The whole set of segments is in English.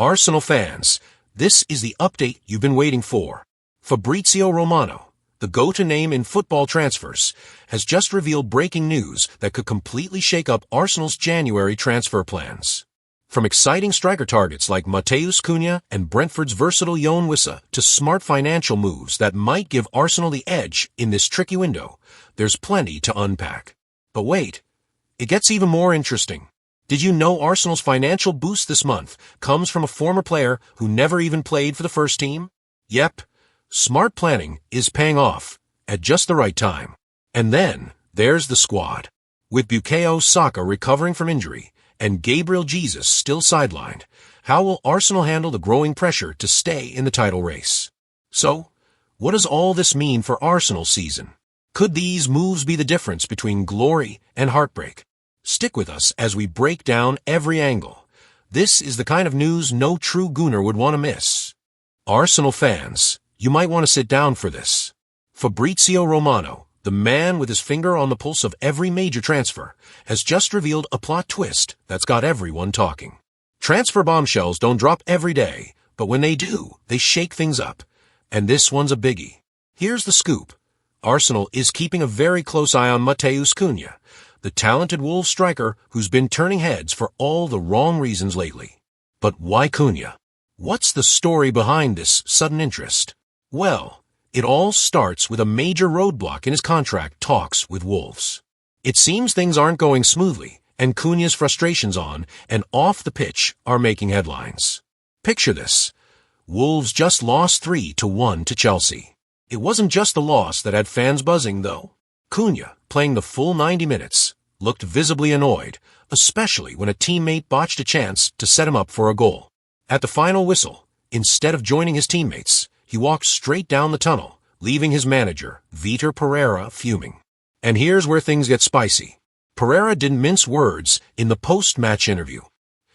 Arsenal fans, this is the update you've been waiting for. Fabrizio Romano, the go-to name in football transfers, has just revealed breaking news that could completely shake up Arsenal's January transfer plans. From exciting striker targets like Matheus Cunha and Brentford's versatile Yoane Wissa to smart financial moves that might give Arsenal the edge in this tricky window, there's plenty to unpack. But wait, it gets even more interesting. Did you know Arsenal's financial boost this month comes from a former player who never even played for the first team? Yep, smart planning is paying off at just the right time. And then there's the squad. With Bukayo Saka recovering from injury and Gabriel Jesus still sidelined, how will Arsenal handle the growing pressure to stay in the title race? So, what does all this mean for Arsenal's season? Could these moves be the difference between glory and heartbreak? Stick with us as we break down every angle. This is the kind of news no true Gooner would want to miss. Arsenal fans, you might want to sit down for this. Fabrizio Romano, the man with his finger on the pulse of every major transfer, has just revealed a plot twist that's got everyone talking. Transfer bombshells don't drop every day, but when they do, they shake things up. And this one's a biggie. Here's the scoop. Arsenal is keeping a very close eye on Matheus Cunha, the talented Wolves striker who's been turning heads for all the wrong reasons lately. But why Cunha? What's the story behind this sudden interest? Well, it all starts with a major roadblock in his contract talks with Wolves. It seems things aren't going smoothly, and Cunha's frustrations on and off the pitch are making headlines. Picture this. Wolves just lost 3-1 to Chelsea. It wasn't just the loss that had fans buzzing, though. Cunha, playing the full 90 minutes, looked visibly annoyed, especially when a teammate botched a chance to set him up for a goal. At the final whistle, instead of joining his teammates, he walked straight down the tunnel, leaving his manager, Vitor Pereira, fuming. And here's where things get spicy. Pereira didn't mince words in the post-match interview.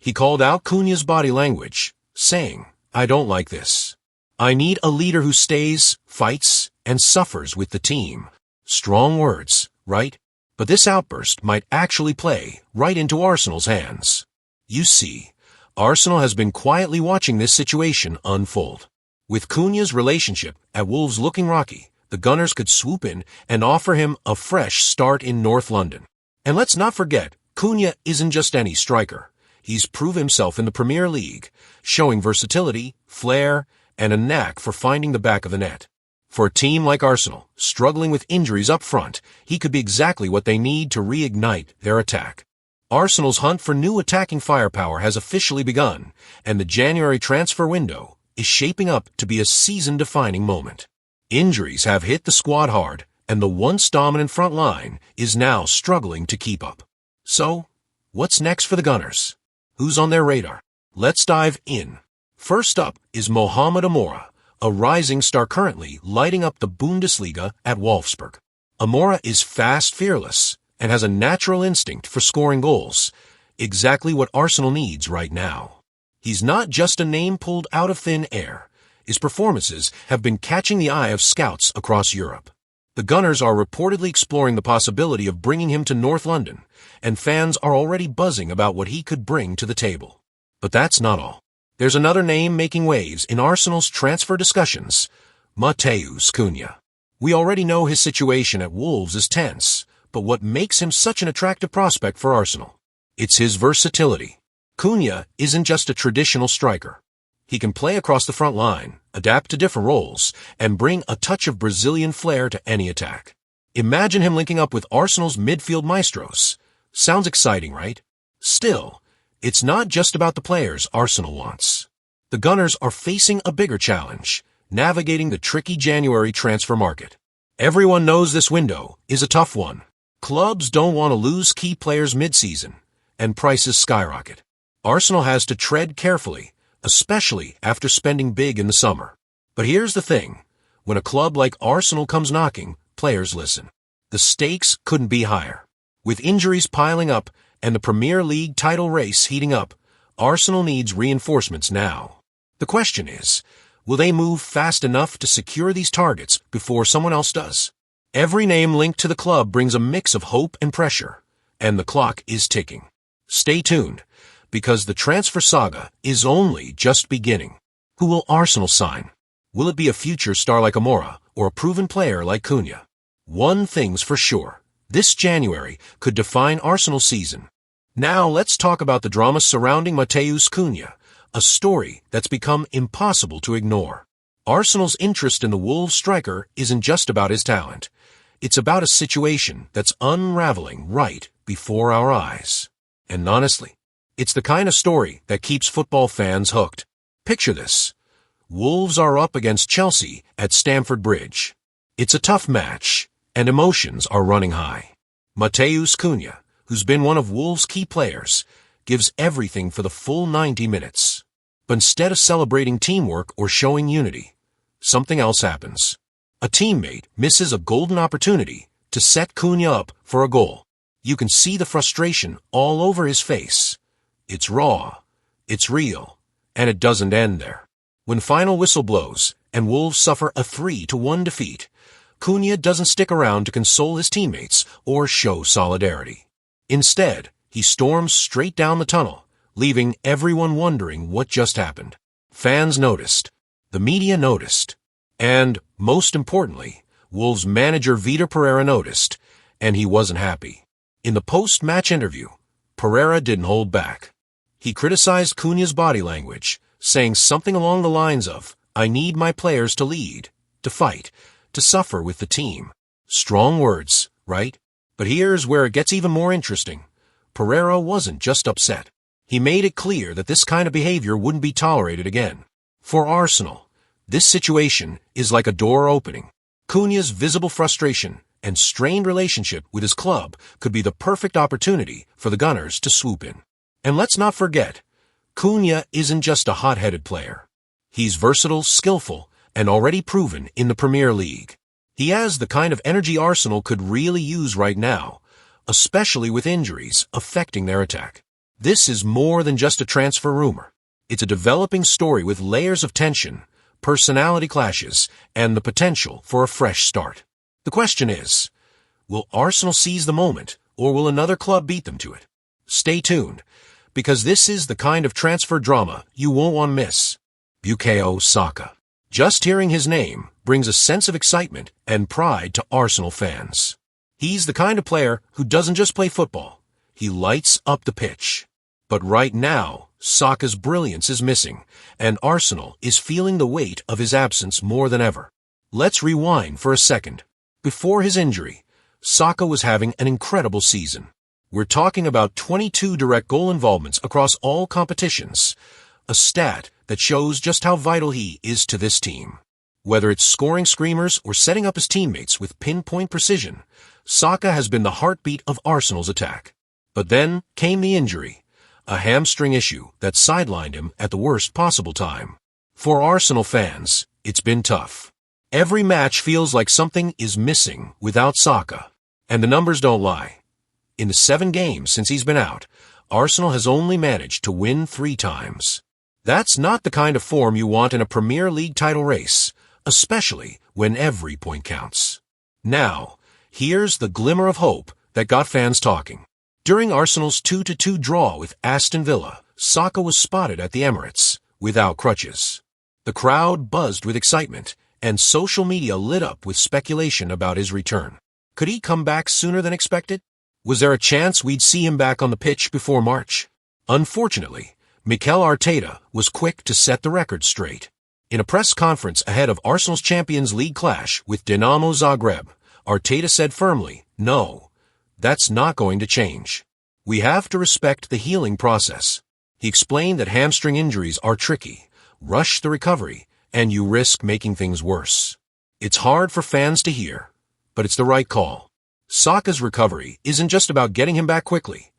He called out Cunha's body language, saying, "I don't like this. I need a leader who stays, fights, and suffers with the team." Strong words, right? But this outburst might actually play right into Arsenal's hands. You see, Arsenal has been quietly watching this situation unfold. With Cunha's relationship at Wolves looking rocky, the Gunners could swoop in and offer him a fresh start in North London. And let's not forget, Cunha isn't just any striker. He's proved himself in the Premier League, showing versatility, flair, and a knack for finding the back of the net. For a team like Arsenal, struggling with injuries up front, he could be exactly what they need to reignite their attack. Arsenal's hunt for new attacking firepower has officially begun, and the January transfer window is shaping up to be a season-defining moment. Injuries have hit the squad hard, and the once dominant front line is now struggling to keep up. So, what's next for the Gunners? Who's on their radar? Let's dive in. First up is Mohamed Amora, a rising star currently lighting up the Bundesliga at Wolfsburg. Amora is fast, fearless, and has a natural instinct for scoring goals, exactly what Arsenal needs right now. He's not just a name pulled out of thin air. His performances have been catching the eye of scouts across Europe. The Gunners are reportedly exploring the possibility of bringing him to North London, and fans are already buzzing about what he could bring to the table. But that's not all. There's another name making waves in Arsenal's transfer discussions, Matheus Cunha. We already know his situation at Wolves is tense, but what makes him such an attractive prospect for Arsenal? It's his versatility. Cunha isn't just a traditional striker. He can play across the front line, adapt to different roles, and bring a touch of Brazilian flair to any attack. Imagine him linking up with Arsenal's midfield maestros. Sounds exciting, right? Still, it's not just about the players Arsenal wants. The Gunners are facing a bigger challenge, navigating the tricky January transfer market. Everyone knows this window is a tough one. Clubs don't want to lose key players mid-season, and prices skyrocket. Arsenal has to tread carefully, especially after spending big in the summer. But here's the thing. When a club like Arsenal comes knocking, players listen. The stakes couldn't be higher. With injuries piling up and the Premier League title race heating up, Arsenal needs reinforcements now. The question is, will they move fast enough to secure these targets before someone else does? Every name linked to the club brings a mix of hope and pressure, and the clock is ticking. Stay tuned, because the transfer saga is only just beginning. Who will Arsenal sign? Will it be a future star like Amora or a proven player like Cunha? One thing's for sure. This January could define Arsenal's season. Now let's talk about the drama surrounding Matheus Cunha, a story that's become impossible to ignore. Arsenal's interest in the Wolves striker isn't just about his talent. It's about a situation that's unraveling right before our eyes. And honestly, it's the kind of story that keeps football fans hooked. Picture this. Wolves are up against Chelsea at Stamford Bridge. It's a tough match, and emotions are running high. Matheus Cunha, who's been one of Wolves' key players, gives everything for the full 90 minutes. But instead of celebrating teamwork or showing unity, something else happens. A teammate misses a golden opportunity to set Cunha up for a goal. You can see the frustration all over his face. It's raw, it's real, and it doesn't end there. When final whistle blows and Wolves suffer a 3-1 defeat, Cunha doesn't stick around to console his teammates or show solidarity. Instead, he storms straight down the tunnel, leaving everyone wondering what just happened. Fans noticed, the media noticed, and, most importantly, Wolves manager Vitor Pereira noticed, and he wasn't happy. In the post-match interview, Pereira didn't hold back. He criticized Cunha's body language, saying something along the lines of, "I need my players to lead, to fight, to suffer with the team." Strong words, right? But here's where it gets even more interesting. Pereira wasn't just upset. He made it clear that this kind of behavior wouldn't be tolerated again. For Arsenal, this situation is like a door opening. Cunha's visible frustration and strained relationship with his club could be the perfect opportunity for the Gunners to swoop in. And let's not forget, Cunha isn't just a hot-headed player. He's versatile, skillful, and already proven in the Premier League. He has the kind of energy Arsenal could really use right now, especially with injuries affecting their attack. This is more than just a transfer rumor. It's a developing story with layers of tension, personality clashes, and the potential for a fresh start. The question is, will Arsenal seize the moment, or will another club beat them to it? Stay tuned, because this is the kind of transfer drama you won't want to miss. Bukayo Saka. Just hearing his name brings a sense of excitement and pride to Arsenal fans. He's the kind of player who doesn't just play football. He lights up the pitch. But right now, Saka's brilliance is missing, and Arsenal is feeling the weight of his absence more than ever. Let's rewind for a second. Before his injury, Saka was having an incredible season. We're talking about 22 direct goal involvements across all competitions, a stat that shows just how vital he is to this team. Whether it's scoring screamers or setting up his teammates with pinpoint precision, Saka has been the heartbeat of Arsenal's attack. But then came the injury, a hamstring issue that sidelined him at the worst possible time. For Arsenal fans, it's been tough. Every match feels like something is missing without Saka, and the numbers don't lie. In the 7 games since he's been out, Arsenal has only managed to win 3 times. That's not the kind of form you want in a Premier League title race, especially when every point counts. Now, here's the glimmer of hope that got fans talking. During Arsenal's 2-2 draw with Aston Villa, Saka was spotted at the Emirates, without crutches. The crowd buzzed with excitement, and social media lit up with speculation about his return. Could he come back sooner than expected? Was there a chance we'd see him back on the pitch before March? Unfortunately, Mikel Arteta was quick to set the record straight. In a press conference ahead of Arsenal's Champions League clash with Dinamo Zagreb, Arteta said firmly, "No, that's not going to change. We have to respect the healing process." He explained that hamstring injuries are tricky, rush the recovery, and you risk making things worse. It's hard for fans to hear, but it's the right call. Saka's recovery isn't just about getting him back quickly.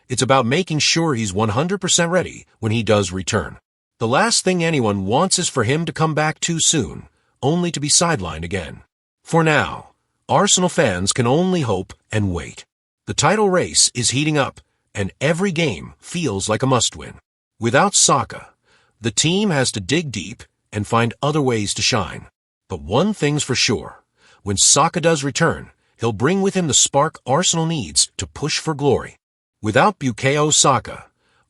It's about making sure he's 100% ready when he does return. The last thing anyone wants is for him to come back too soon, only to be sidelined again. For now, Arsenal fans can only hope and wait. The title race is heating up, and every game feels like a must-win. Without Saka, the team has to dig deep and find other ways to shine. But one thing's for sure, when Saka does return, he'll bring with him the spark Arsenal needs to push for glory. Without Bukayo Saka,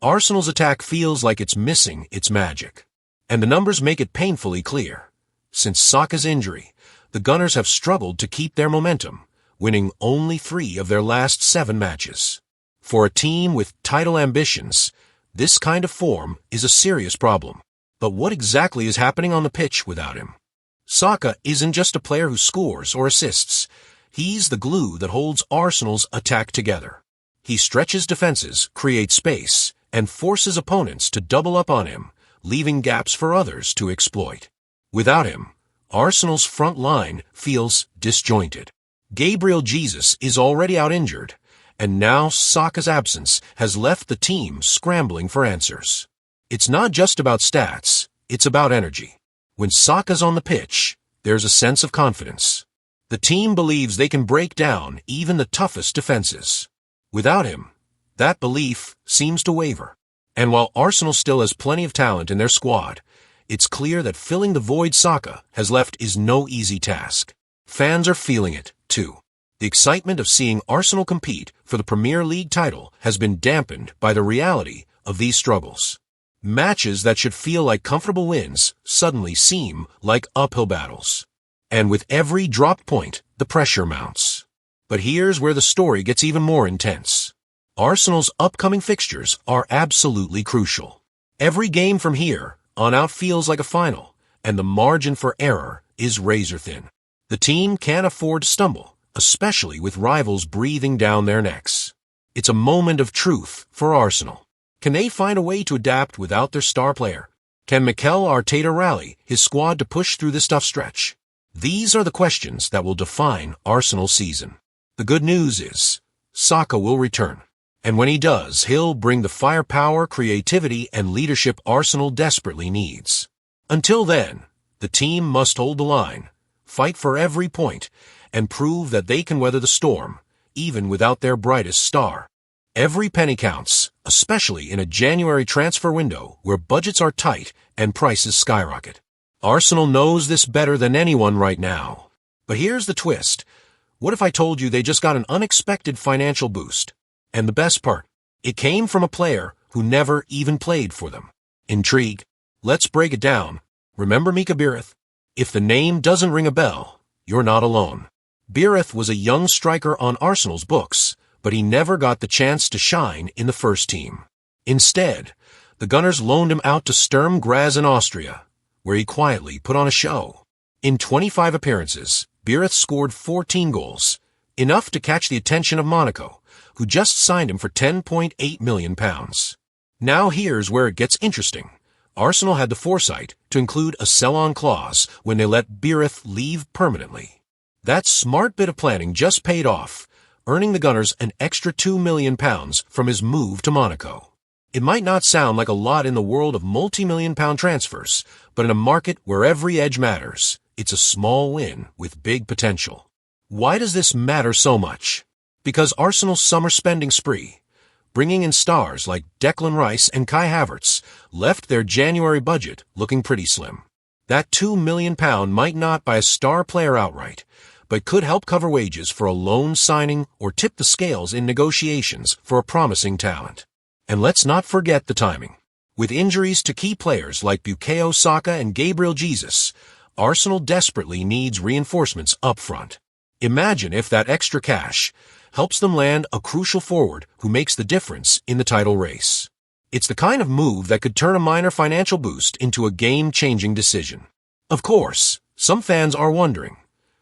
Arsenal's attack feels like it's missing its magic. And the numbers make it painfully clear. Since Saka's injury, the Gunners have struggled to keep their momentum, winning only 3 of their last 7 matches. For a team with title ambitions, this kind of form is a serious problem. But what exactly is happening on the pitch without him? Saka isn't just a player who scores or assists. He's the glue that holds Arsenal's attack together. He stretches defenses, creates space, and forces opponents to double up on him, leaving gaps for others to exploit. Without him, Arsenal's front line feels disjointed. Gabriel Jesus is already out injured, and now Saka's absence has left the team scrambling for answers. It's not just about stats, it's about energy. When Saka's on the pitch, there's a sense of confidence. The team believes they can break down even the toughest defenses. Without him, that belief seems to waver. And while Arsenal still has plenty of talent in their squad, it's clear that filling the void Saka has left is no easy task. Fans are feeling it, too. The excitement of seeing Arsenal compete for the Premier League title has been dampened by the reality of these struggles. Matches that should feel like comfortable wins suddenly seem like uphill battles. And with every drop point, the pressure mounts. But here's where the story gets even more intense. Arsenal's upcoming fixtures are absolutely crucial. Every game from here on out feels like a final, and the margin for error is razor-thin. The team can't afford to stumble, especially with rivals breathing down their necks. It's a moment of truth for Arsenal. Can they find a way to adapt without their star player? Can Mikel Arteta rally his squad to push through this tough stretch? These are the questions that will define Arsenal's season. The good news is, Saka will return. And when he does, he'll bring the firepower, creativity, and leadership Arsenal desperately needs. Until then, the team must hold the line, fight for every point, and prove that they can weather the storm, even without their brightest star. Every penny counts, especially in a January transfer window where budgets are tight and prices skyrocket. Arsenal knows this better than anyone right now. But here's the twist. What if I told you they just got an unexpected financial boost? And the best part, it came from a player who never even played for them. Intrigue? Let's break it down. Remember Mika Biereth? If the name doesn't ring a bell, you're not alone. Biereth was a young striker on Arsenal's books, but he never got the chance to shine in the first team. Instead, the Gunners loaned him out to Sturm Graz in Austria, where he quietly put on a show. In 25 appearances, Biereth scored 14 goals, enough to catch the attention of Monaco, who just signed him for £10.8 million. Now here's where it gets interesting. Arsenal had the foresight to include a sell-on clause when they let Biereth leave permanently. That smart bit of planning just paid off, earning the Gunners an extra £2 million from his move to Monaco. It might not sound like a lot in the world of multi-million-pound transfers, but in a market where every edge matters, it's a small win with big potential. Why does this matter so much? Because Arsenal's summer spending spree, bringing in stars like Declan Rice and Kai Havertz, left their January budget looking pretty slim. That £2 million might not buy a star player outright, but could help cover wages for a loan signing or tip the scales in negotiations for a promising talent. And let's not forget the timing. With injuries to key players like Bukayo Saka and Gabriel Jesus, Arsenal desperately needs reinforcements up front. Imagine if that extra cash helps them land a crucial forward who makes the difference in the title race. It's the kind of move that could turn a minor financial boost into a game-changing decision. Of course, some fans are wondering,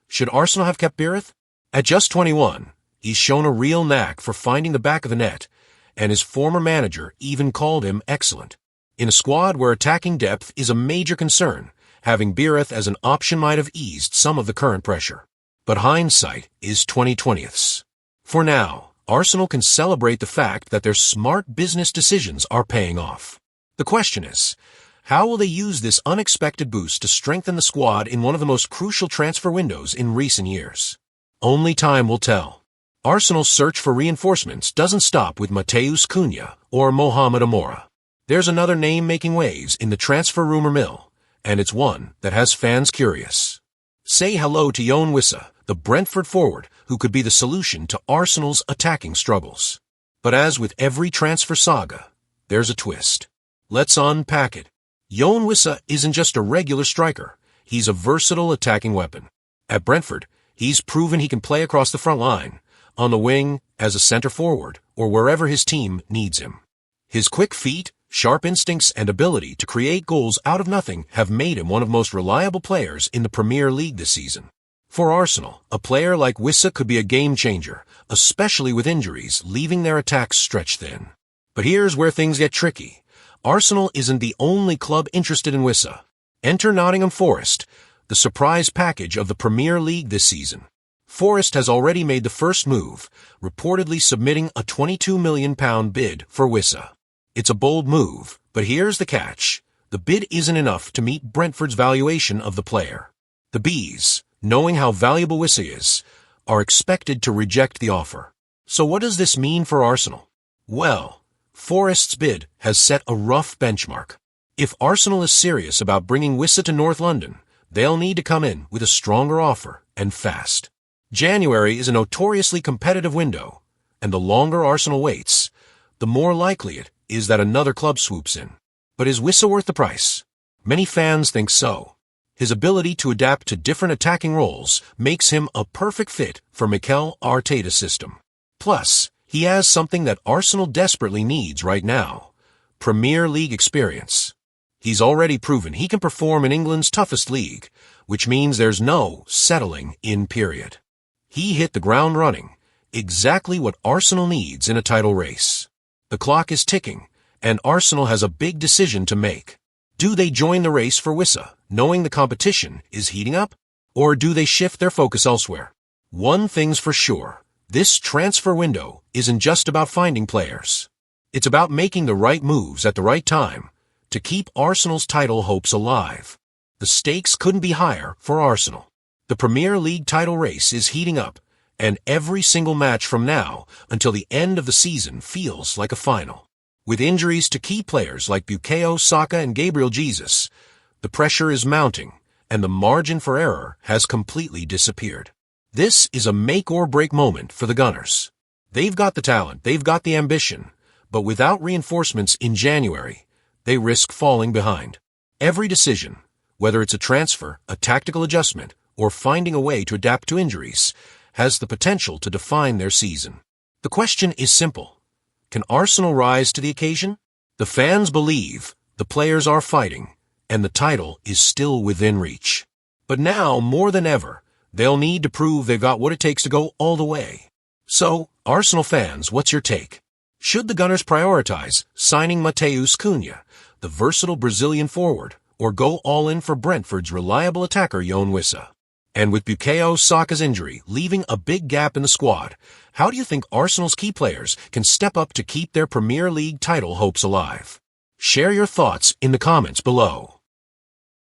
should Arsenal have kept Biereth? At just 21, he's shown a real knack for finding the back of the net, and his former manager even called him excellent. In a squad where attacking depth is a major concern, having Biereth as an option might have eased some of the current pressure. But hindsight is 20/20. For now, Arsenal can celebrate the fact that their smart business decisions are paying off. The question is, how will they use this unexpected boost to strengthen the squad in one of the most crucial transfer windows in recent years? Only time will tell. Arsenal's search for reinforcements doesn't stop with Matheus Cunha or Mohamed Amora. There's another name making waves in the transfer rumor mill, and it's one that has fans curious. Say hello to Yoane Wissa, the Brentford forward who could be the solution to Arsenal's attacking struggles. But as with every transfer saga, there's a twist. Let's unpack it. Yoane Wissa isn't just a regular striker. He's a versatile attacking weapon. At Brentford, he's proven he can play across the front line, on the wing, as a center forward, or wherever his team needs him. His quick feet, sharp instincts, and ability to create goals out of nothing have made him one of the most reliable players in the Premier League this season. For Arsenal, a player like Wissa could be a game-changer, especially with injuries, leaving their attacks stretched thin. But here's where things get tricky. Arsenal isn't the only club interested in Wissa. Enter Nottingham Forest, the surprise package of the Premier League this season. Forest has already made the first move, reportedly submitting a £22 million bid for Wissa. It's a bold move, but here's the catch. The bid isn't enough to meet Brentford's valuation of the player. The Bees, knowing how valuable Wissa is, are expected to reject the offer. So what does this mean for Arsenal? Well, Forest's bid has set a rough benchmark. If Arsenal is serious about bringing Wissa to North London, they'll need to come in with a stronger offer, and fast. January is a notoriously competitive window, and the longer Arsenal waits, the more likely it is that another club swoops in. But is Wissa worth the price? Many fans think so. His ability to adapt to different attacking roles makes him a perfect fit for Mikel Arteta's system. Plus, he has something that Arsenal desperately needs right now: Premier League experience. He's already proven he can perform in England's toughest league, which means there's no settling in period. He hit the ground running, exactly what Arsenal needs in a title race. The clock is ticking, and Arsenal has a big decision to make. Do they join the race for Wissa, knowing the competition is heating up? Or do they shift their focus elsewhere? One thing's for sure, this transfer window isn't just about finding players. It's about making the right moves at the right time to keep Arsenal's title hopes alive. The stakes couldn't be higher for Arsenal. The Premier League title race is heating up, and every single match from now until the end of the season feels like a final. With injuries to key players like Bukayo Saka and Gabriel Jesus, the pressure is mounting, and the margin for error has completely disappeared. This is a make-or-break moment for the Gunners. They've got the talent, they've got the ambition, but without reinforcements in January, they risk falling behind. Every decision, whether it's a transfer, a tactical adjustment, or finding a way to adapt to injuries, has the potential to define their season. The question is simple. Can Arsenal rise to the occasion? The fans believe, the players are fighting, and the title is still within reach. But now, more than ever, they'll need to prove they've got what it takes to go all the way. So, Arsenal fans, what's your take? Should the Gunners prioritize signing Matheus Cunha, the versatile Brazilian forward, or go all in for Brentford's reliable attacker Yoane Wissa? And with Bukayo Saka's injury leaving a big gap in the squad, how do you think Arsenal's key players can step up to keep their Premier League title hopes alive? Share your thoughts in the comments below.